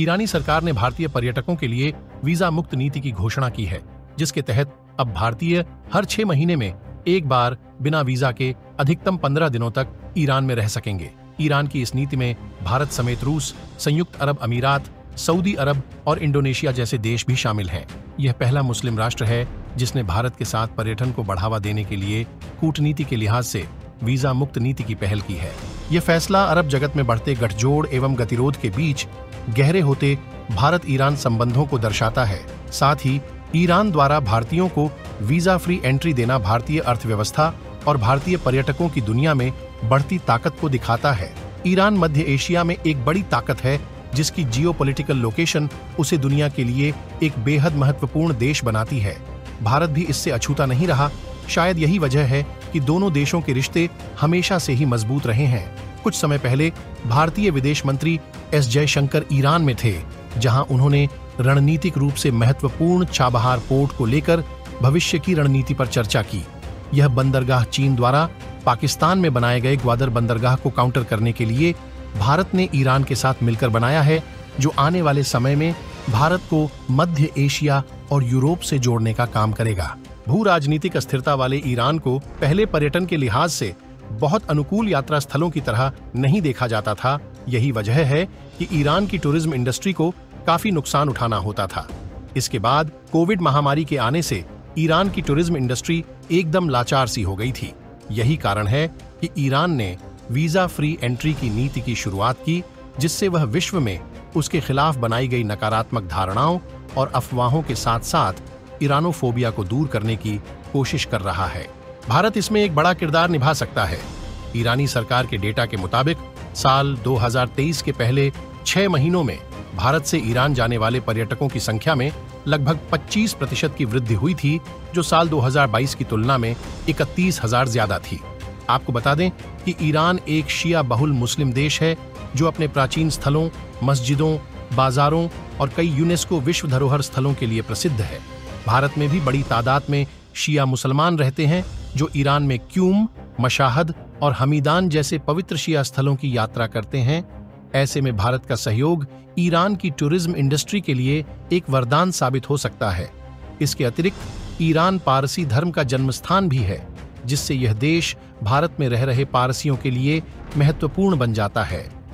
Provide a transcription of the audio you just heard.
ईरानी सरकार ने भारतीय पर्यटकों के लिए वीजा मुक्त नीति की घोषणा की है, जिसके तहत अब भारतीय हर 6 महीने में एक बार बिना वीजा के अधिकतम 15 दिनों तक ईरान में रह सकेंगे। ईरान की इस नीति में भारत समेत रूस, संयुक्त अरब अमीरात, सऊदी अरब और इंडोनेशिया जैसे देश भी शामिल हैं। यह पहला मुस्लिम राष्ट्र है जिसने भारत के साथ पर्यटन को बढ़ावा देने के लिए कूटनीति के लिहाज से वीजा मुक्त नीति की पहल की है। यह फैसला अरब जगत में बढ़ते गठजोड़ एवं गतिरोध के बीच गहरे होते भारत ईरान संबंधों को दर्शाता है। साथ ही ईरान द्वारा भारतीयों को वीजा फ्री एंट्री देना भारतीय अर्थव्यवस्था और भारतीय पर्यटकों की दुनिया में बढ़ती ताकत को दिखाता है। ईरान मध्य एशिया में एक बड़ी ताकत है, जिसकी जियोपॉलिटिकल लोकेशन उसे दुनिया के लिए एक बेहद महत्वपूर्ण देश बनाती है। भारत भी इससे अछूता नहीं रहा। शायद यही वजह है कि दोनों देशों के रिश्ते हमेशा से ही मजबूत रहे हैं। कुछ समय पहले भारतीय विदेश मंत्री एस जयशंकर ईरान में थे, जहां उन्होंने रणनीतिक रूप से महत्वपूर्ण चाबहार पोर्ट को लेकर भविष्य की रणनीति पर चर्चा की। यह बंदरगाह चीन द्वारा पाकिस्तान में बनाए गए ग्वादर बंदरगाह को काउंटर करने के लिए भारत ने ईरान के साथ मिलकर बनाया है, जो आने वाले समय में भारत को मध्य एशिया और यूरोप से जोड़ने का काम करेगा। भू राजनीतिक अस्थिरता वाले ईरान को पहले पर्यटन के लिहाज से बहुत अनुकूल यात्रा स्थलों की तरह नहीं देखा जाता था। यही वजह है कि ईरान की टूरिज्म इंडस्ट्री को काफी नुकसान उठाना होता था। इसके बाद कोविड महामारी के आने से ईरान की टूरिज्म इंडस्ट्री एकदम लाचार सी हो गई थी। यही कारण है कि ईरान ने वीजा फ्री एंट्री की नीति की शुरुआत की, जिससे वह विश्व में उसके खिलाफ बनाई गई नकारात्मक धारणाओं और अफवाहों के साथ साथ ईरानोफोबिया को दूर करने की कोशिश कर रहा है। भारत इसमें एक बड़ा किरदार निभा सकता है। ईरानी सरकार के डेटा के मुताबिक साल 2023 के पहले 6 महीनों में भारत से ईरान जाने वाले पर्यटकों की संख्या में लगभग 25% की वृद्धि हुई थी, जो साल 2022 की तुलना में 31,000 ज्यादा थी। आपको बता दें कि ईरान एक शिया बहुल मुस्लिम देश है, जो अपने प्राचीन स्थलों, मस्जिदों, बाजारों और कई यूनेस्को विश्व धरोहर स्थलों के लिए प्रसिद्ध है। भारत में भी बड़ी तादाद में शिया मुसलमान रहते हैं, जो ईरान में क्यूम, मशाहद और हमीदान जैसे पवित्र शिया स्थलों की यात्रा करते हैं। ऐसे में भारत का सहयोग ईरान की टूरिज्म इंडस्ट्री के लिए एक वरदान साबित हो सकता है। इसके अतिरिक्त ईरान पारसी धर्म का जन्मस्थान भी है, जिससे यह देश भारत में रह रहे पारसियों के लिए महत्वपूर्ण बन जाता है।